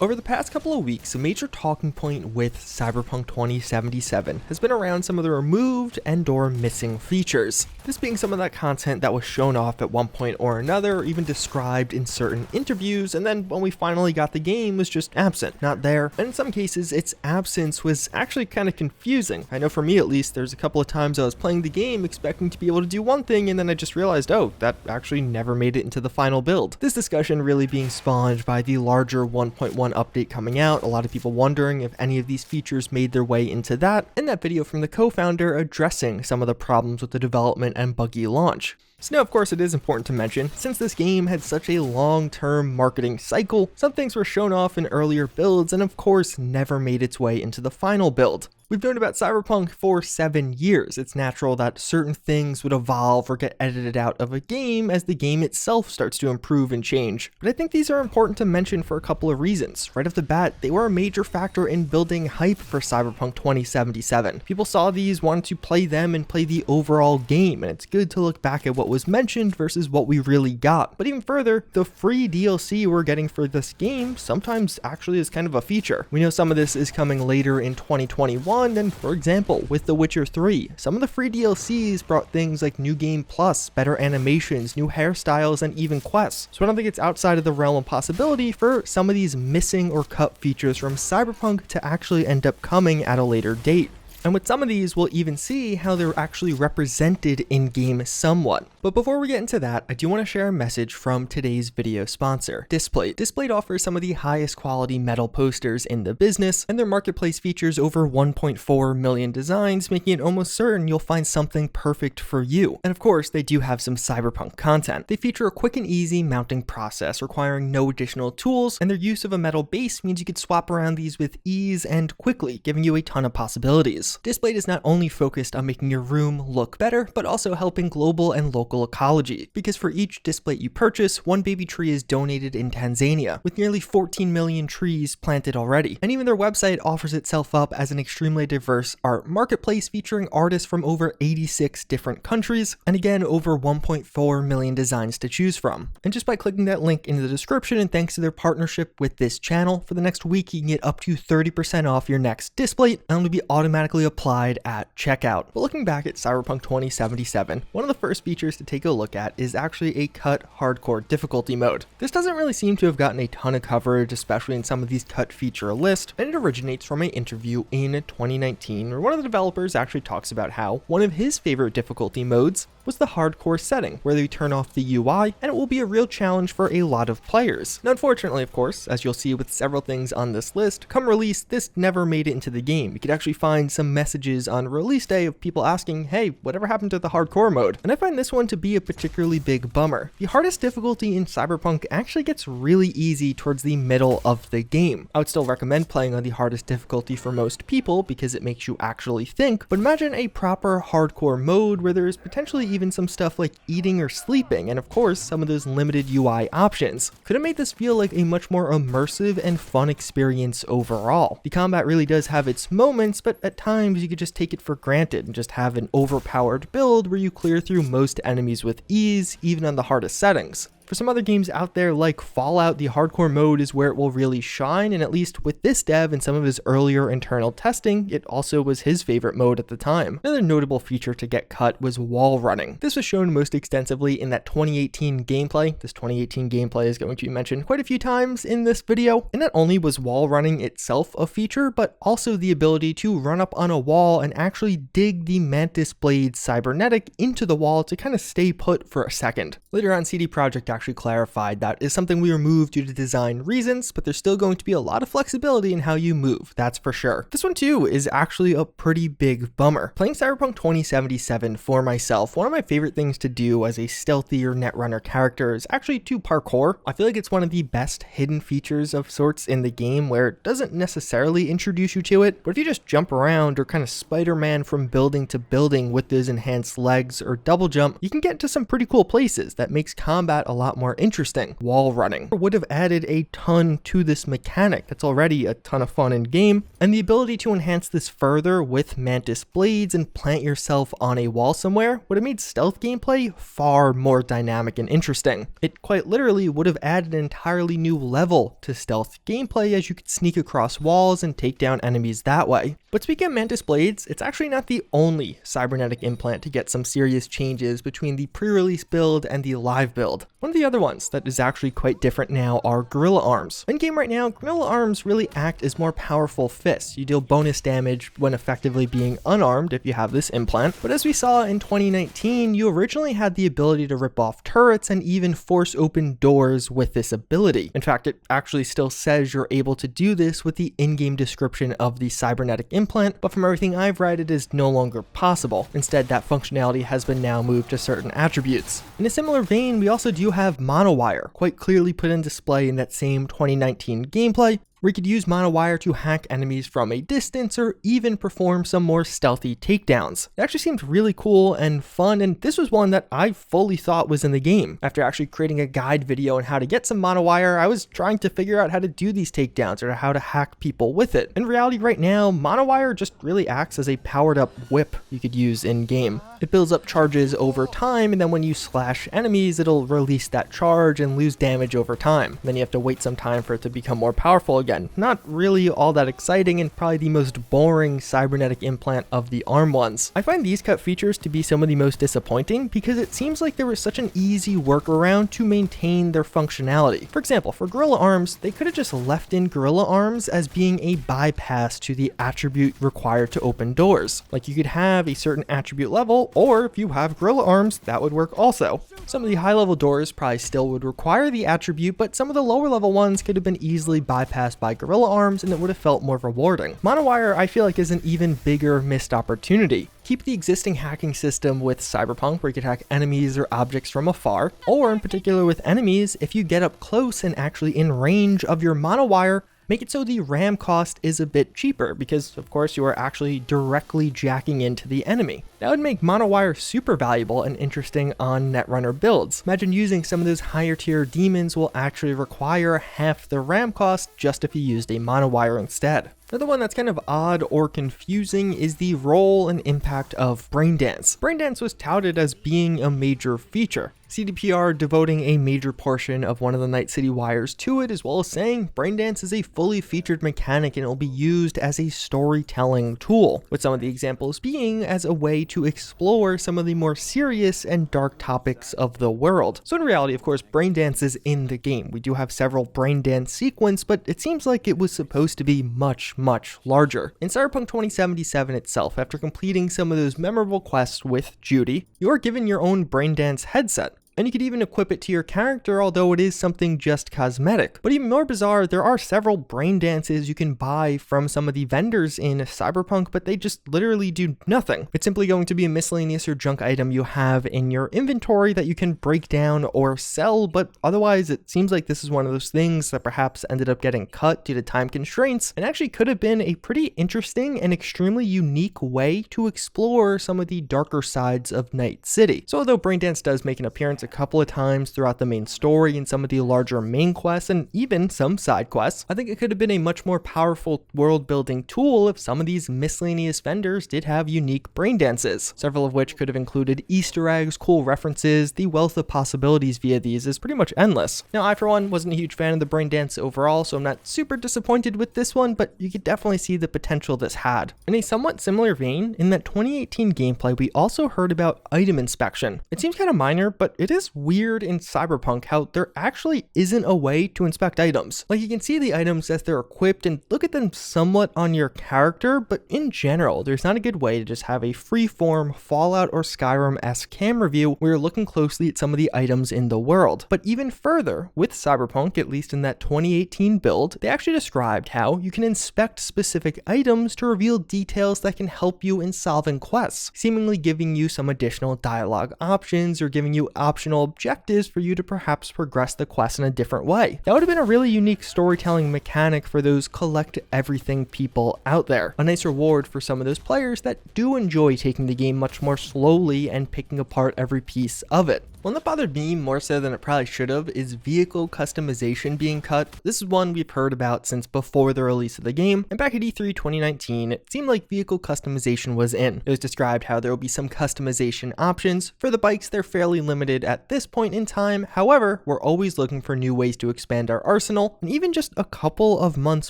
Over the past couple of weeks, a major talking point with Cyberpunk 2077 has been around some of the removed and/or missing features. This being some of that content that was shown off at one point or another, or even described in certain interviews, and then when we finally got the game was just absent, not there. And in some cases, its absence was actually kind of confusing. I know for me at least, there's a couple of times I was playing the game expecting to be able to do one thing, and then I just realized, oh, that actually never made it into the final build. This discussion really being spawned by the larger 1.1 update coming out, a lot of people wondering if any of these features made their way into that, and that video from the co-founder addressing some of the problems with the development and buggy launch. So now, of course, it is important to mention, since this game had such a long-term marketing cycle, some things were shown off in earlier builds and of course never made its way into the final build. We've known about Cyberpunk for 7 years. It's natural that certain things would evolve or get edited out of a game as the game itself starts to improve and change. But I think these are important to mention for a couple of reasons. Right off the bat, they were a major factor in building hype for Cyberpunk 2077. People saw these, wanted to play them and play the overall game, and it's good to look back at what was mentioned versus what we really got. But even further, the free DLC we're getting for this game sometimes actually is kind of a feature. We know some of this is coming later in 2021, and for example, with The Witcher 3, some of the free DLCs brought things like New Game Plus, better animations, new hairstyles, and even quests. So I don't think it's outside of the realm of possibility for some of these missing or cut features from Cyberpunk to actually end up coming at a later date. And with some of these, we'll even see how they're actually represented in-game somewhat. But before we get into that, I do want to share a message from today's video sponsor, Displate. Displate offers some of the highest quality metal posters in the business, and their marketplace features over 1.4 million designs, making it almost certain you'll find something perfect for you. And of course, they do have some Cyberpunk content. They feature a quick and easy mounting process requiring no additional tools, and their use of a metal base means you could swap around these with ease and quickly, giving you a ton of possibilities. Displate is not only focused on making your room look better, but also helping global and local ecology, because for each Displate you purchase, one baby tree is donated in Tanzania, with nearly 14 million trees planted already. And even their website offers itself up as an extremely diverse art marketplace featuring artists from over 86 different countries, and again, over 1.4 million designs to choose from. And just by clicking that link in the description, and thanks to their partnership with this channel, for the next week you can get up to 30% off your next Displate, and it'll be automatically applied at checkout. But looking back at Cyberpunk 2077, one of the first features to take a look at is actually a cut hardcore difficulty mode. This doesn't really seem to have gotten a ton of coverage, especially in some of these cut feature lists, and it originates from an interview in 2019 where one of the developers actually talks about how one of his favorite difficulty modes was the hardcore setting, where they turn off the UI, and it will be a real challenge for a lot of players. Now, unfortunately, of course, as you'll see with several things on this list, come release, this never made it into the game. You could actually find some messages on release day of people asking, hey, whatever happened to the hardcore mode? And I find this one to be a particularly big bummer. The hardest difficulty in Cyberpunk actually gets really easy towards the middle of the game. I would still recommend playing on the hardest difficulty for most people because it makes you actually think, but imagine a proper hardcore mode where there's potentially even some stuff like eating or sleeping, and of course some of those limited UI options. Could have made this feel like a much more immersive and fun experience overall. The combat really does have its moments, but at times you could just take it for granted and just have an overpowered build where you clear through most enemies with ease, even on the hardest settings. For some other games out there like Fallout, the hardcore mode is where it will really shine, and at least with this dev and some of his earlier internal testing, it also was his favorite mode at the time. Another notable feature to get cut was wall running. This was shown most extensively in that 2018 gameplay. This 2018 gameplay is going to be mentioned quite a few times in this video, and not only was wall running itself a feature, but also the ability to run up on a wall and actually dig the Mantis Blade cybernetic into the wall to kind of stay put for a second. Later on, CD Projekt actually clarified that is something we removed due to design reasons, but there's still going to be a lot of flexibility in how you move, that's for sure. This one too is actually a pretty big bummer. Playing Cyberpunk 2077 for myself, one of my favorite things to do as a stealthy or netrunner character is actually to parkour. I feel like it's one of the best hidden features of sorts in the game where it doesn't necessarily introduce you to it, but if you just jump around or kind of Spider-Man from building to building with those enhanced legs or double jump, you can get to some pretty cool places that makes combat a lot lot more interesting. Wall running would have added a ton to this mechanic that's already a ton of fun in game, and the ability to enhance this further with mantis blades and plant yourself on a wall somewhere would have made stealth gameplay far more dynamic and interesting. It quite literally would have added an entirely new level to stealth gameplay, as you could sneak across walls and take down enemies that way. But speaking of mantis blades, it's actually not the only cybernetic implant to get some serious changes between the pre-release build and the live build. One of the other ones that is actually quite different now are gorilla arms. In game right now, gorilla arms really act as more powerful fists. You deal bonus damage when effectively being unarmed if you have this implant, but as we saw in 2019, you originally had the ability to rip off turrets and even force open doors with this ability. In fact, it actually still says you're able to do this with the in-game description of the cybernetic implant, but from everything I've read, it is no longer possible. Instead, that functionality has been now moved to certain attributes. In a similar vein, we also do have monowire, quite clearly put in display in that same 2019 gameplay, where you could use monowire to hack enemies from a distance or even perform some more stealthy takedowns. It actually seemed really cool and fun, and this was one that I fully thought was in the game. After actually creating a guide video on how to get some monowire, I was trying to figure out how to do these takedowns or how to hack people with it. In reality right now, monowire just really acts as a powered up whip you could use in game. It builds up charges over time, and then when you slash enemies, it'll release that charge and lose damage over time. Then you have to wait some time for it to become more powerful again. Not really all that exciting, and probably the most boring cybernetic implant of the arm ones. I find these cut features to be some of the most disappointing because it seems like there was such an easy workaround to maintain their functionality. For example, for gorilla arms, they could have just left in gorilla arms as being a bypass to the attribute required to open doors. Like, you could have a certain attribute level, or if you have gorilla arms, that would work also. Some of the high level doors probably still would require the attribute, but some of the lower level ones could have been easily bypassed by gorilla arms, and it would have felt more rewarding. Monowire, I feel like, is an even bigger missed opportunity. Keep the existing hacking system with Cyberpunk, where you could hack enemies or objects from afar, or in particular with enemies, if you get up close and actually in range of your monowire, make it so the RAM cost is a bit cheaper, because of course you are actually directly jacking into the enemy. That would make monowire super valuable and interesting on Netrunner builds. Imagine using some of those higher tier demons will actually require half the RAM cost just if you used a monowire instead. Another one that's kind of odd or confusing is the role and impact of Braindance. Braindance was touted as being a major feature, CDPR devoting a major portion of one of the Night City wires to it, as well as saying Braindance is a fully featured mechanic and it will be used as a storytelling tool, with some of the examples being as a way to explore some of the more serious and dark topics of the world. So in reality, of course, Braindance is in the game. We do have several Braindance sequences, but it seems like it was supposed to be much larger. In Cyberpunk 2077 itself, after completing some of those memorable quests with Judy, you're given your own Braindance headset. And you could even equip it to your character, although it is something just cosmetic. But even more bizarre, there are several Braindances you can buy from some of the vendors in Cyberpunk, but they just literally do nothing. It's simply going to be a miscellaneous or junk item you have in your inventory that you can break down or sell, but otherwise it seems like this is one of those things that perhaps ended up getting cut due to time constraints, and actually could have been a pretty interesting and extremely unique way to explore some of the darker sides of Night City. So although Braindance does make an appearance a couple of times throughout the main story and some of the larger main quests and even some side quests, I think it could have been a much more powerful world building tool if some of these miscellaneous vendors did have unique Braindances, several of which could have included Easter eggs, cool references. The wealth of possibilities via these is pretty much endless. Now, I for one wasn't a huge fan of the Braindance overall, so I'm not super disappointed with this one, but you could definitely see the potential this had. In a somewhat similar vein, in that 2018 gameplay, we also heard about item inspection. It seems kind of minor, but it is weird in Cyberpunk how there actually isn't a way to inspect items. Like, you can see the items as they're equipped and look at them somewhat on your character, but in general, there's not a good way to just have a free-form Fallout or Skyrim-esque camera view where you're looking closely at some of the items in the world. But even further, with Cyberpunk, at least in that 2018 build, they actually described how you can inspect specific items to reveal details that can help you in solving quests, seemingly giving you some additional dialogue options or giving you options optional objectives for you to perhaps progress the quest in a different way. That would have been a really unique storytelling mechanic for those collect everything people out there. A nice reward for some of those players that do enjoy taking the game much more slowly and picking apart every piece of it. One that bothered me more so than it probably should have is vehicle customization being cut. This is one we've heard about since before the release of the game, and back at E3 2019, it seemed like vehicle customization was in. It was described how there will be some customization options. For the bikes, they're fairly limited at this point in time. However, we're always looking for new ways to expand our arsenal, and even just a couple of months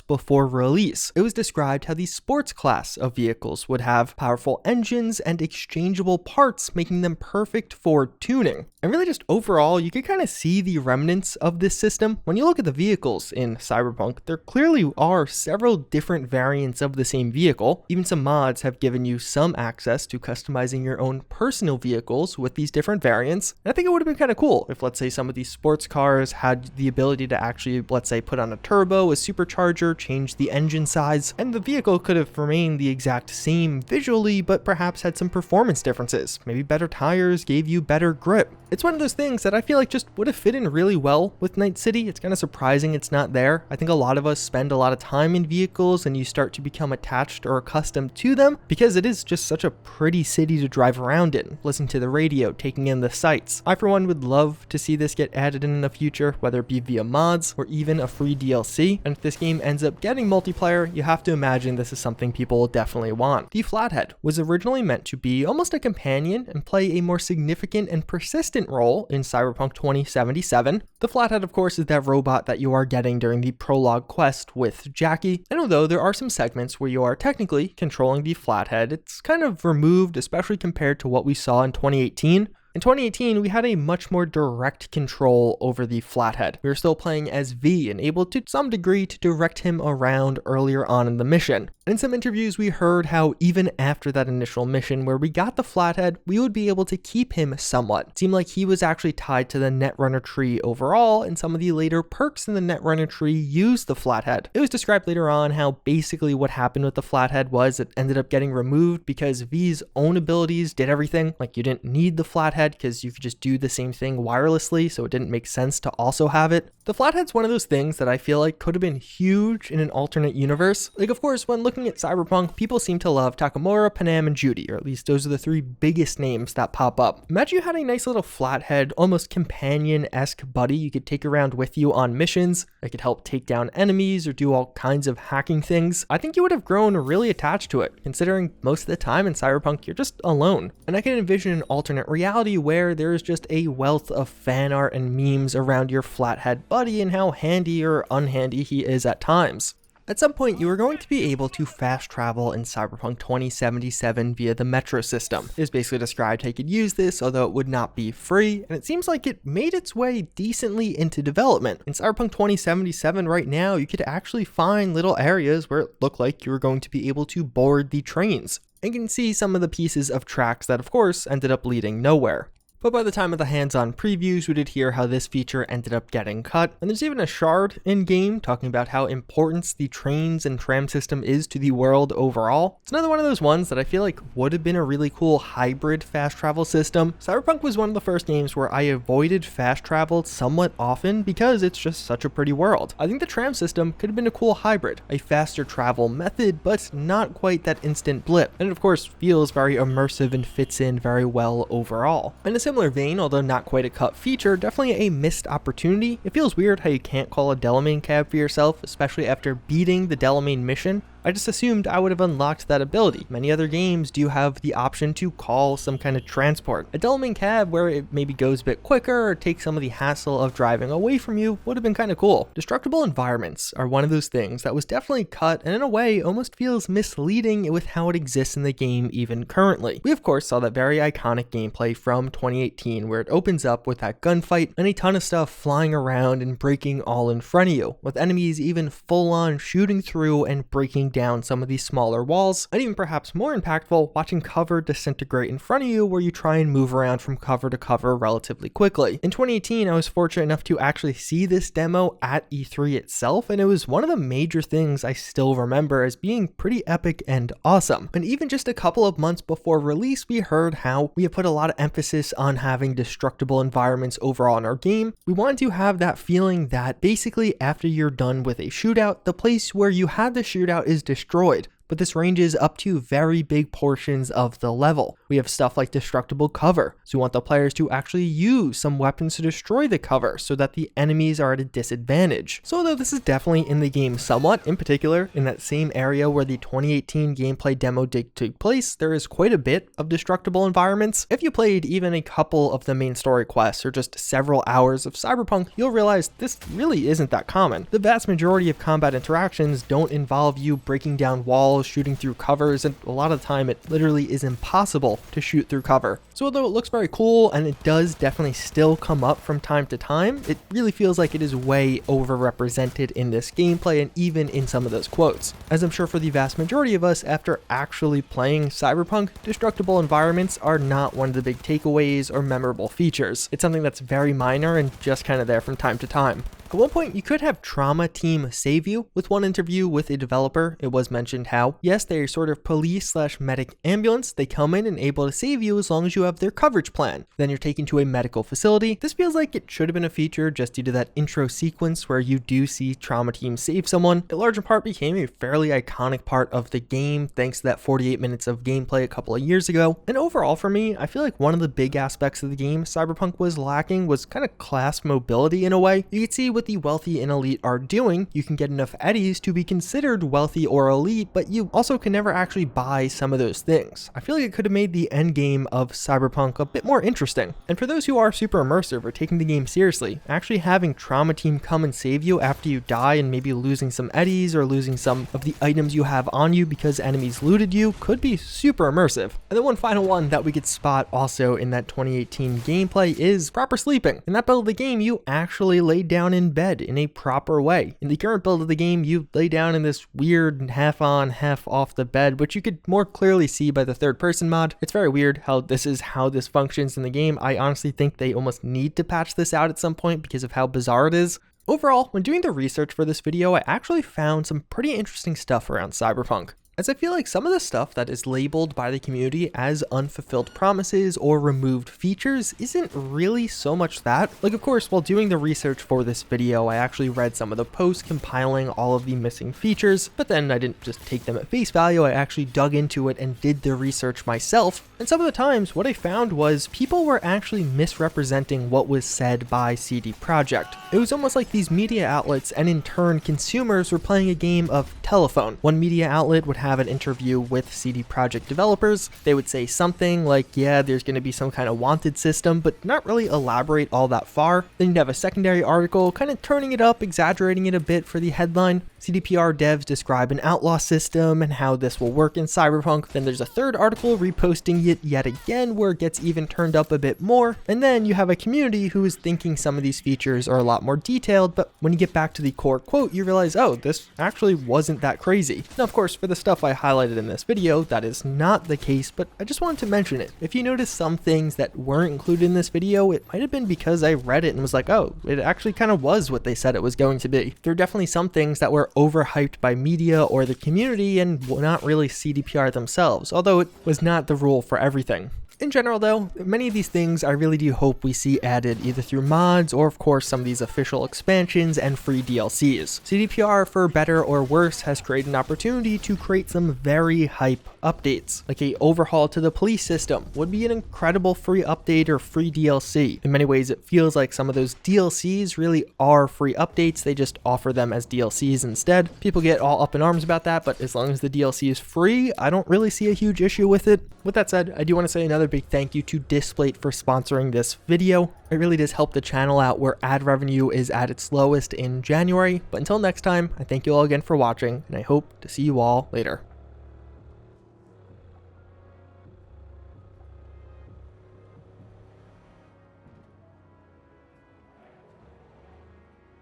before release, it was described how the sports class of vehicles would have powerful engines and exchangeable parts, making them perfect for tuning. And really just overall, you can kind of see the remnants of this system. When you look at the vehicles in Cyberpunk, there clearly are several different variants of the same vehicle. Even some mods have given you some access to customizing your own personal vehicles with these different variants. And I think it would have been kind of cool if, let's say, some of these sports cars had the ability to actually, let's say, put on a turbo, a supercharger, change the engine size, and the vehicle could have remained the exact same visually, but perhaps had some performance differences. Maybe better tires gave you better grip. It's one of those things that I feel like just would have fit in really well with Night City. It's kind of surprising it's not there. I think a lot of us spend a lot of time in vehicles and you start to become attached or accustomed to them because it is just such a pretty city to drive around in, listen to the radio, taking in the sights. I for one would love to see this get added in the future, whether it be via mods or even a free DLC. And if this game ends up getting multiplayer, you have to imagine this is something people will definitely want. The Flathead was originally meant to be almost a companion and play a more significant and persistent role in Cyberpunk 2077. The Flathead, of course, is that robot that you are getting during the prologue quest with Jackie. And although there are some segments where you are technically controlling the Flathead, it's kind of removed, especially compared to what we saw in 2018. In 2018, we had a much more direct control over the Flathead. We were still playing as V and able to some degree to direct him around earlier on in the mission. In some interviews, we heard how even after that initial mission where we got the Flathead, we would be able to keep him somewhat. It seemed like he was actually tied to the Netrunner tree overall, and some of the later perks in the Netrunner tree used the Flathead. It was described later on how basically what happened with the Flathead was it ended up getting removed because V's own abilities did everything. Like, you didn't need the Flathead because you could just do the same thing wirelessly, so it didn't make sense to also have it. The Flathead's one of those things that I feel like could have been huge in an alternate universe. Like, of course, when looking at Cyberpunk, people seem to love Takamura, Panam, and Judy, or at least those are the three biggest names that pop up. Imagine you had a nice little Flathead, almost companion-esque buddy you could take around with you on missions. It could help take down enemies or do all kinds of hacking things. I think you would have grown really attached to it, considering most of the time in Cyberpunk, you're just alone. And I can envision an alternate reality where there is just a wealth of fan art and memes around your Flathead buddy and how handy or unhandy he is at times. At some point, you are going to be able to fast travel in Cyberpunk 2077 via the metro system. It is basically described how you could use this, although it would not be free, and it seems like it made its way decently into development. In Cyberpunk 2077 right now, you could actually find little areas where it looked like you were going to be able to board the trains. And you can see some of the pieces of tracks that, of course, ended up leading nowhere. But by the time of the hands-on previews, we did hear how this feature ended up getting cut, and there's even a shard in-game talking about how important the trains and tram system is to the world overall. It's another one of those ones that I feel like would have been a really cool hybrid fast travel system. Cyberpunk was one of the first games where I avoided fast travel somewhat often because it's just such a pretty world. I think the tram system could have been a cool hybrid, a faster travel method, but not quite that instant blip, and it of course feels very immersive and fits in very well overall. In a similar vein, although not quite a cut feature, definitely a missed opportunity. It feels weird how you can't call a Delamain cab for yourself, especially after beating the Delamain mission. I just assumed I would have unlocked that ability. Many other games do have the option to call some kind of transport. A Delamain cab where it maybe goes a bit quicker or takes some of the hassle of driving away from you would have been kind of cool. Destructible environments are one of those things that was definitely cut and in a way almost feels misleading with how it exists in the game even currently. We of course saw that very iconic gameplay from 2018 where it opens up with that gunfight and a ton of stuff flying around and breaking all in front of you, with enemies even full on shooting through and breaking down some of these smaller walls, and even perhaps more impactful, watching cover disintegrate in front of you where you try and move around from cover to cover relatively quickly. In 2018, I was fortunate enough to actually see this demo at E3 itself, and it was one of the major things I still remember as being pretty epic and awesome. And even just a couple of months before release, we heard how we have put a lot of emphasis on having destructible environments overall in our game. We wanted to have that feeling that basically after you're done with a shootout, the place where you had the shootout is destroyed. But this ranges up to very big portions of the level. We have stuff like destructible cover, so we want the players to actually use some weapons to destroy the cover so that the enemies are at a disadvantage. So although this is definitely in the game somewhat, in particular in that same area where the 2018 gameplay demo did take place, there is quite a bit of destructible environments. If you played even a couple of the main story quests or just several hours of Cyberpunk, you'll realize this really isn't that common. The vast majority of combat interactions don't involve you breaking down walls, shooting through covers, and a lot of the time it literally is impossible to shoot through cover. So although it looks very cool and it does definitely still come up from time to time, it really feels like it is way overrepresented in this gameplay and even in some of those quotes. As I'm sure for the vast majority of us, after actually playing Cyberpunk, destructible environments are not one of the big takeaways or memorable features. It's something that's very minor and just kind of there from time to time. At one point, you could have Trauma Team save you. With one interview with a developer, it was mentioned how, yes, they're sort of police/medic ambulance. They come in and able to save you as long as you have their coverage plan. Then you're taken to a medical facility. This feels like it should have been a feature just due to that intro sequence where you do see Trauma Team save someone. It large in part became a fairly iconic part of the game thanks to that 48 minutes of gameplay a couple of years ago. And overall for me, I feel like one of the big aspects of the game Cyberpunk was lacking was kind of class mobility in a way. You could see what the wealthy and elite are doing. You can get enough eddies to be considered wealthy or elite, but you also can never actually buy some of those things. I feel like it could have made the end game of Cyberpunk a bit more interesting. And for those who are super immersive or taking the game seriously, actually having Trauma Team come and save you after you die and maybe losing some eddies or losing some of the items you have on you because enemies looted you could be super immersive. And then one final one that we could spot also in that 2018 gameplay is proper sleeping. In that build of the game, you actually lay down in bed in a proper way. In the current build of the game, you lay down in this weird half on, half off the bed, which you could more clearly see by the third person mod. It's very weird how this functions in the game. I honestly think they almost need to patch this out at some point because of how bizarre it is. Overall, when doing the research for this video, I actually found some pretty interesting stuff around Cyberpunk, as I feel like some of the stuff that is labeled by the community as unfulfilled promises or removed features isn't really so much that. Like, of course, while doing the research for this video, I actually read some of the posts compiling all of the missing features, but then I didn't just take them at face value. I actually dug into it and did the research myself. And some of the times what I found was people were actually misrepresenting what was said by CD Projekt. It was almost like these media outlets and in turn consumers were playing a game of telephone. One media outlet would have an interview with CD Projekt developers. They would say something like, yeah, there's going to be some kind of wanted system, but not really elaborate all that far. Then you'd have a secondary article kind of turning it up, exaggerating it a bit for the headline. CDPR devs describe an outlaw system and how this will work in Cyberpunk. Then there's a third article reposting it yet again where it gets even turned up a bit more. And then you have a community who is thinking some of these features are a lot more detailed, but when you get back to the core quote, you realize, oh, this actually wasn't that crazy. Now, of course, for the stuff I highlighted in this video, that is not the case, but I just wanted to mention it. If you notice some things that weren't included in this video, it might have been because I read it and was like, oh, it actually kind of was what they said it was going to be. There are definitely some things that were overhyped by media or the community and not really CDPR themselves, although it was not the rule for everything. In general though, many of these things I really do hope we see added either through mods or of course some of these official expansions and free DLCs. CDPR, for better or worse, has created an opportunity to create some very hype updates. Like a overhaul to the police system would be an incredible free update or free DLC. In many ways it feels like some of those DLCs really are free updates, they just offer them as DLCs instead. People get all up in arms about that, but as long as the DLC is free, I don't really see a huge issue with it. With that said, I do want to say another big thank you to Displate for sponsoring this video. It really does help the channel out where ad revenue is at its lowest in January. But until next time, I thank you all again for watching, and I hope to see you all later.